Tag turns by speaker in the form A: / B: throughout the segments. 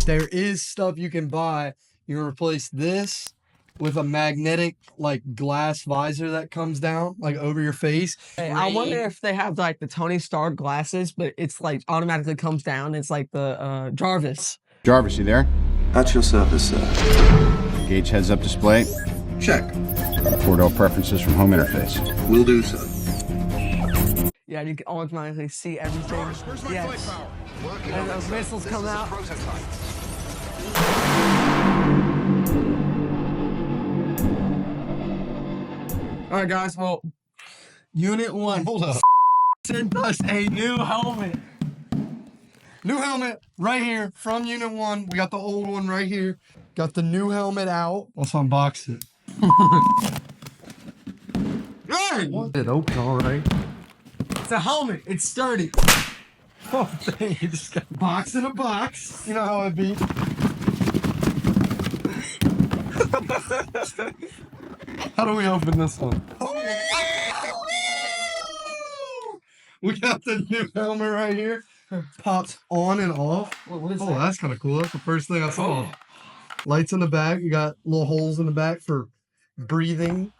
A: There is stuff you can buy. You can replace this with a magnetic like glass visor that comes down like over your face.
B: Hey, I wonder if they have like the Tony Stark glasses, but it's like automatically comes down. It's like the Jarvis.
C: Jarvis, you there?
D: At your service, sir.
C: Gauge heads-up display.
D: Check.
C: 4-door preferences from home interface.
D: Will do, sir.
B: Yeah, you can automatically see everything. Yes. And those missiles come out. All right, guys. Well, Unit 1 sent us a new helmet.
A: New helmet right here from Unit 1. We got the old one right here. Got the new helmet out. Let's unbox it.
B: Hey!
A: It open all right.
B: It's a helmet. It's sturdy.
A: Oh, dang, you just got a box in a box. You know how it be. How do we open this one? We got the new helmet right here. Pops on and off.
B: What is
A: Oh,
B: that?
A: that's kind of cool. That's the first thing I saw. Lights in the back. You got little holes in the back for breathing.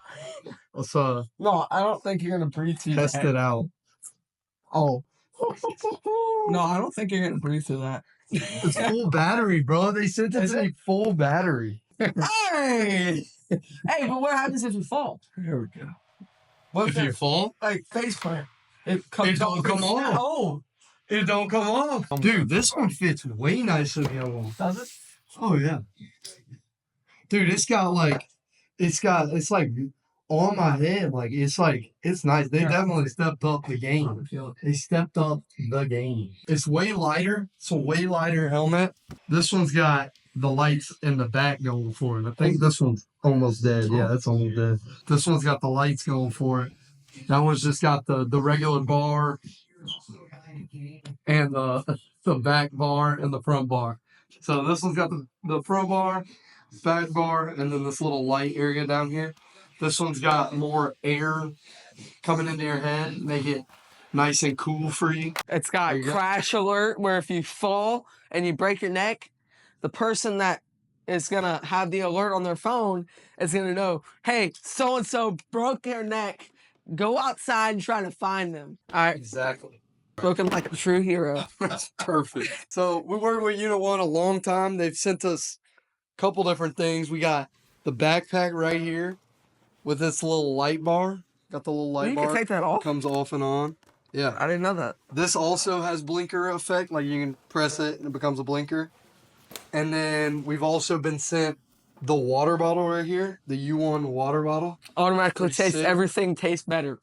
A: Let's
B: No, I don't think you're gonna breathe through
A: test
B: that.
A: it out.
B: Oh. No, I don't think you're gonna breathe through that.
A: It's full battery, bro. They said it's a full battery.
B: Hey! Hey, but what happens if you fall?
A: Here we go.
B: What
A: If you fall,
B: like face plant? It
A: don't come off.
B: Oh,
A: it don't come off. Dude, this one fits way nicer than the other one.
B: does it?
A: Oh yeah. Dude, it's like on my head. Like it's nice. They definitely stepped up the game. They stepped up the game. It's way lighter. It's a way lighter helmet. This one's got the lights in the back going for it. I think this one's almost dead. Yeah, that's almost dead. This one's got the lights going for it. That one's just got the regular bar and the back bar and the front bar. So this one's got the front bar, back bar, and then this little light area down here. This one's got more air coming into your head, make it nice and cool for you.
B: It's got crash alert where if you fall and you break your neck, the person that is gonna have the alert on their phone is gonna know, hey, so and so broke their neck. Go outside and try to find them. All right.
A: Exactly.
B: Spoken like a true hero.
A: That's perfect. So we worked with Unit 1 a long time. They've sent us a couple different things. We got the backpack right here with this little light bar. Got the little light
B: You
A: bar.
B: can take that off?
A: Comes off and on. Yeah.
B: I didn't know that.
A: This also has blinker effect. Like you can press it and it becomes a blinker. And then we've also been sent the water bottle right here. The U1 water bottle.
B: Automatically
A: Pretty
B: tastes
A: sick.
B: everything tastes better.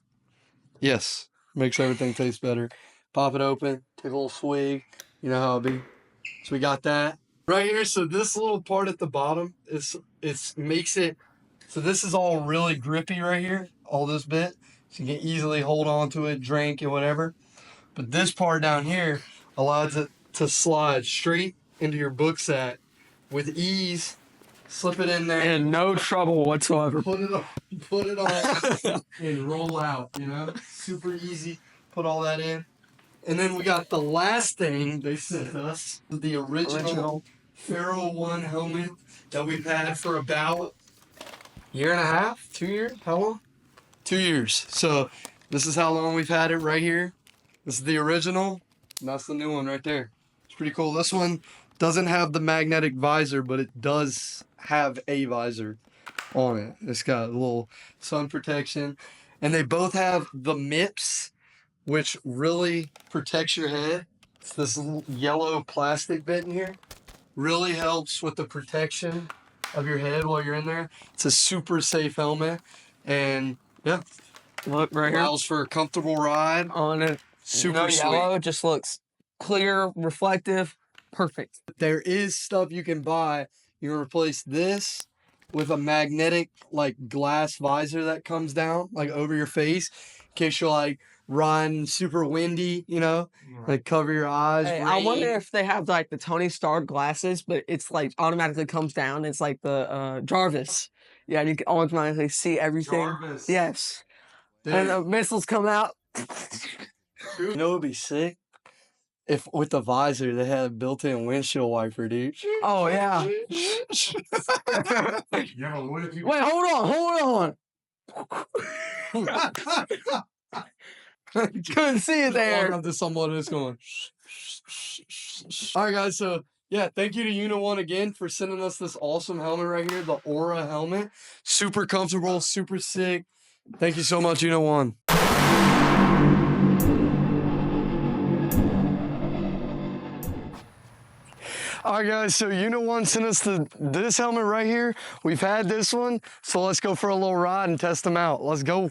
A: Yes. Makes everything taste better. Pop it open. Take a little swig. You know how it be. So we got that. Right here. So this little part at the bottom makes it. So this is all really grippy right here. All this bit. So you can easily hold on to it, drink and whatever. But this part down here allows it to slide straight into your book sack with ease. Slip it in there.
B: And no trouble whatsoever.
A: Put it on and roll out, you know? Super easy. Put all that in. And then we got the last thing they sent us. The original Pharaoh 1 helmet that we've had for about a year and a half, 2 years? How long? 2 years. So this is how long we've had it right here. This is the original. And that's the new one right there. It's pretty cool. This one doesn't have the magnetic visor, but it does have a visor on it. It's got a little sun protection. And they both have the MIPS, which really protects your head. It's this little yellow plastic bit in here. Really helps with the protection of your head while you're in there. It's a super safe helmet. And yeah,
B: Look right here.
A: allows for a comfortable ride.
B: On it.
A: Super
B: No
A: sweet.
B: yellow. Just looks clear, reflective. Perfect.
A: There is stuff you can buy. You can replace this with a magnetic like glass visor that comes down like over your face in case you're like riding super windy, you know, like cover your eyes.
B: Hey, I wonder if they have like the Tony Stark glasses, but it's like automatically comes down. It's like the Jarvis. Yeah, you can automatically see everything.
A: Jarvis.
B: Yes.
A: Dude,
B: And the missiles come out.
A: you know what would be sick? if with the visor they had a built-in windshield wiper, dude.
B: Oh yeah. Wait, hold on. Couldn't see it there.
A: Walk up to someone who's going. All right, guys. So yeah, thank you to Una1 again for sending us this awesome helmet right here, the Aura helmet. Super comfortable, super sick. Thank you so much, Una1. All right, guys, so Una1 sent us this helmet right here. We've had this one, so let's go for a little ride and test them out. Let's go.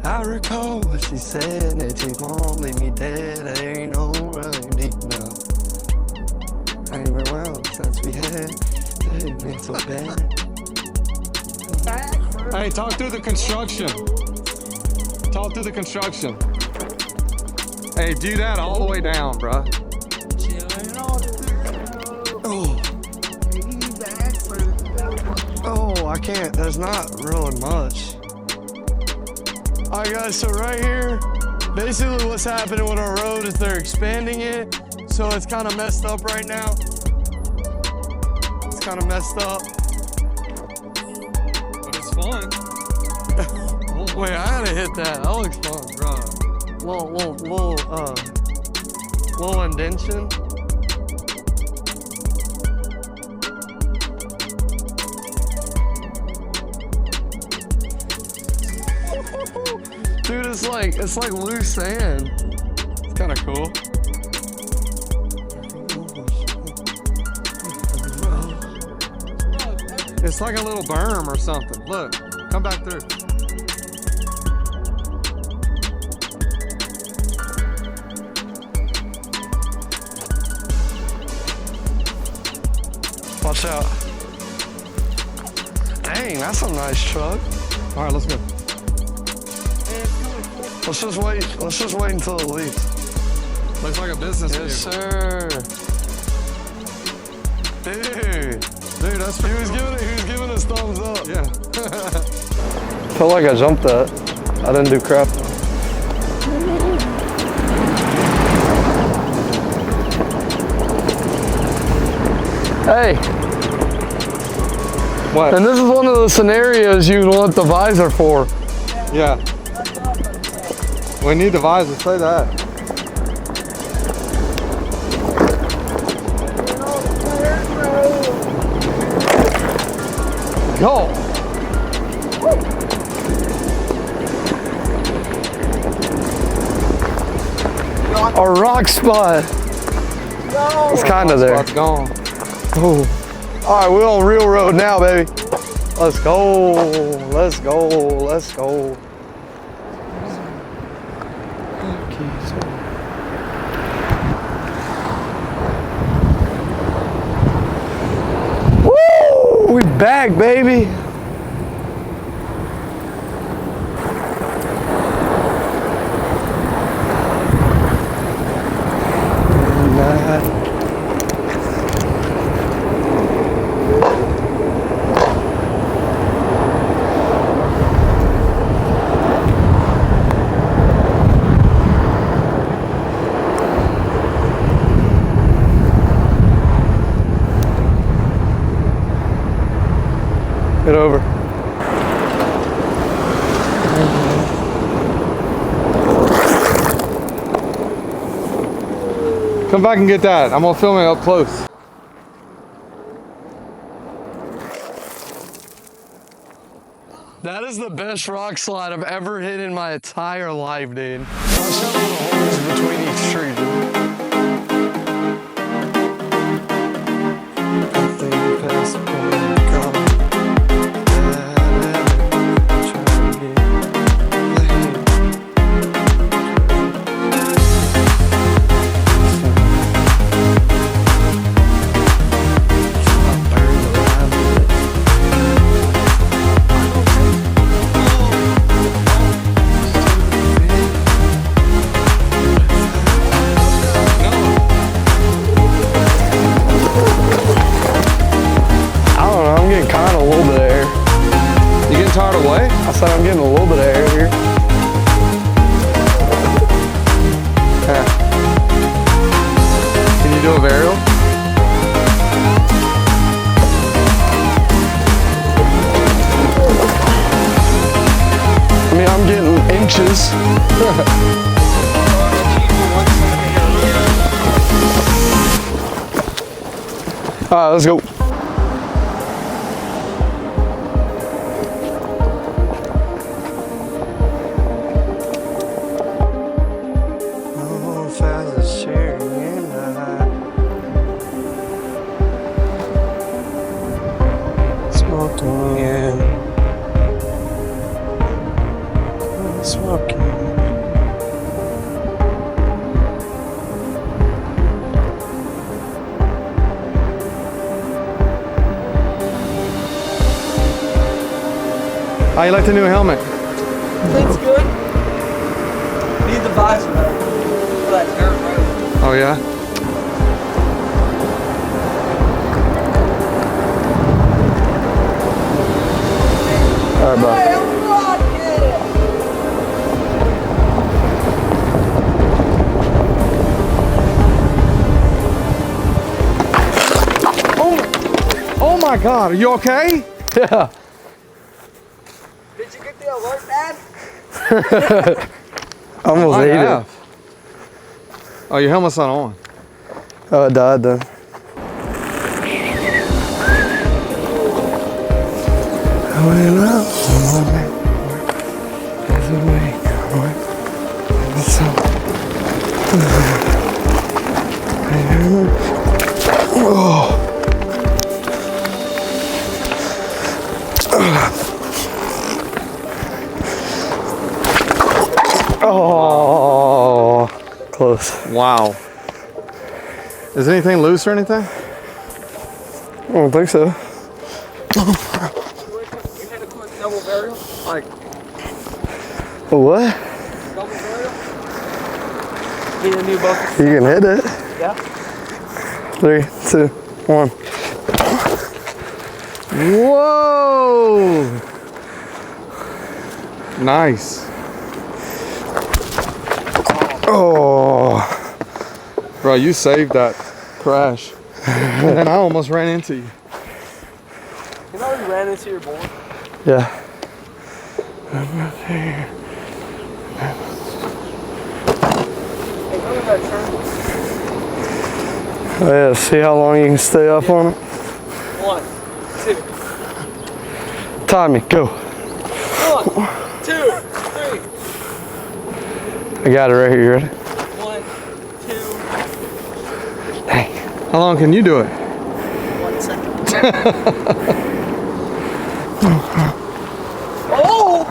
A: I recall what she said, that she won't leave me dead. There ain't no remedy now. I ain't been well since we had. It ain't been so bad.
E: Hey, talk through the construction. Talk through the construction. Hey, do that all the way down, bruh.
A: Oh, I can't. There's not really much. All right, guys, so right here, basically what's happening with our road is they're expanding it, so it's kind of messed up right now. It's kind of messed up.
E: But it's fun.
A: Wait, I gotta hit that. That looks fun, bro. Little indentation. Dude, it's like loose sand. It's kind of cool.
E: It's like a little berm or something. Look, come back through.
A: Watch out. Dang, that's a nice truck.
E: All right, let's go.
A: Let's just wait until it leaves.
E: Looks like a business
A: Yes,
E: vehicle.
A: sir. Dude,
E: Dude, that's
A: he was giving us thumbs up.
E: yeah.
A: Felt like I jumped that. I didn't do crap. Hey.
E: What?
A: And this is one of the scenarios you want the visor for.
E: Yeah. We need the visor, say that.
A: Yo. A rock spot. It's kind of there.
E: Spot's gone.
A: Ooh. All right, we're on real road now, baby. Let's go. Let's go. Let's go. Woo! We back, baby. Get over.
E: Come back and get that. I'm gonna film it up close.
A: That is the best rock slide I've ever hit in my entire life, dude. Watch out for the holes between each tree, dude.
E: inches. All right, let's go. How you like the new helmet?
B: It's good. Need the visor though. For that dirt road.
E: Oh yeah? All right, bro. Oh my God, are you okay? Yeah.
B: Did you get the alert, Dad?
E: Almost ate it. Oh, your helmet's not on. Oh, it died then. Oh, close. Wow. Is anything loose or anything? I don't think so.
B: You had a quick double burial? Like,
E: A what?
B: double burial? Need a new bucket?
E: You can hit it.
B: Yeah.
E: 3, 2, 1. Whoa! Nice. Oh. Bro, you saved that crash. And then I almost ran into you.
B: You know you ran into your board?
E: Yeah.
B: Hey, go to that turn.
E: Oh, yeah, see how long you can stay up on it?
B: 1, 2.
E: Tommy, go.
B: 1, 2, 3.
E: I got it right here. You ready?
B: 1, 2.
E: Dang. How long can you do it?
B: 1 second. Oh!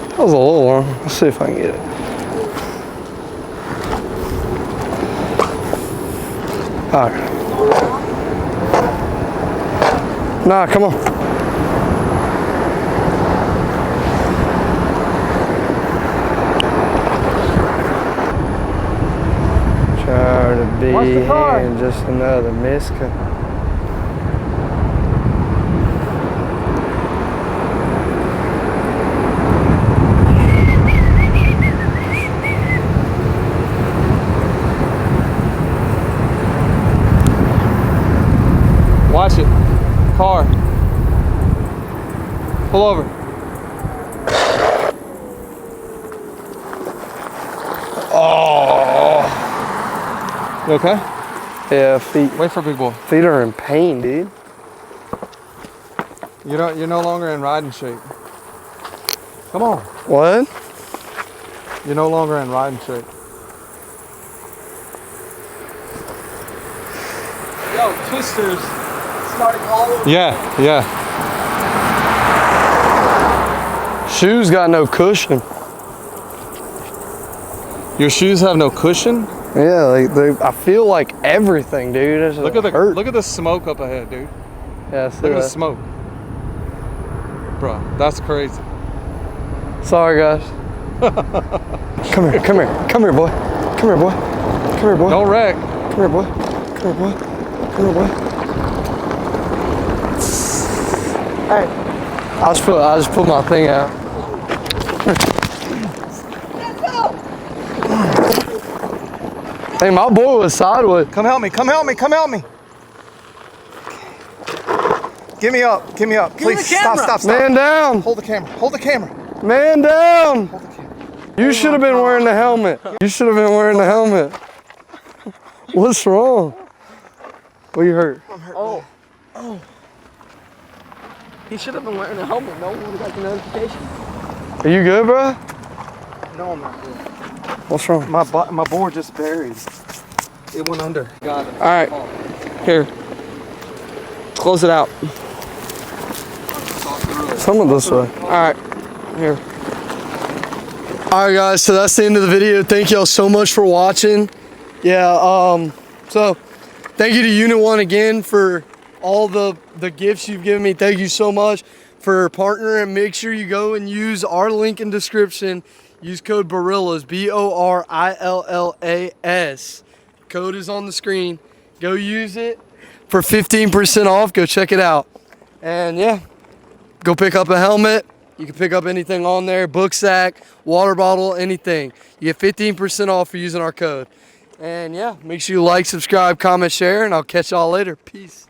E: That was a little long. Let's see if I can get it. All right. Nah, come on. Try to be here, just another miscut. Watch it. Car. Pull over. Oh. You okay? Yeah, feet. Wait for big boy. Feet are in pain, dude. You're no longer in riding shape. Come on. What? You're no longer in riding shape.
B: Yo, Twisters starting all over.
E: Yeah. Shoes got no cushion. Your shoes have no cushion? Yeah, like I feel like everything, dude. Look at the smoke up ahead, dude. Yeah, look at the smoke. Bro, that's crazy. Sorry, guys. Come here, boy. Come here, boy. Don't wreck. Come here, boy. Hey, I just put my thing out. Hey, my boy was sideways. Come help me. Get me up. Get me up.
B: Give me
E: Please
B: the
E: stop,
B: camera.
E: stop, stop.
F: Man down.
E: Hold the camera. Hold the camera.
F: Man down.
E: Hold the camera.
F: You should have been wearing the helmet. You should have been wearing the helmet. What's wrong? What you hurt?
E: I'm hurt.
B: Oh. He should have been wearing a helmet. No one would have got the notification.
F: Are you good, bro?
E: No, I'm not good.
F: What's wrong?
E: My board just buried. It went under. Got it.
B: All right. Here. Close it out.
F: Someone this way.
B: All right. Here.
A: All right, guys. So that's the end of the video. Thank y'all so much for watching. Yeah. So thank you to Unit 1 again for all the gifts you've given me. Thank you so much for partnering. Make sure you go and use our link in description. Use code BORILLAS, BORILLAS. Code is on the screen. Go use it for 15% off. Go check it out. And yeah, go pick up a helmet. You can pick up anything on there, book sack, water bottle, anything. You get 15% off for using our code. And yeah, make sure you like, subscribe, comment, share, and I'll catch y'all later. Peace.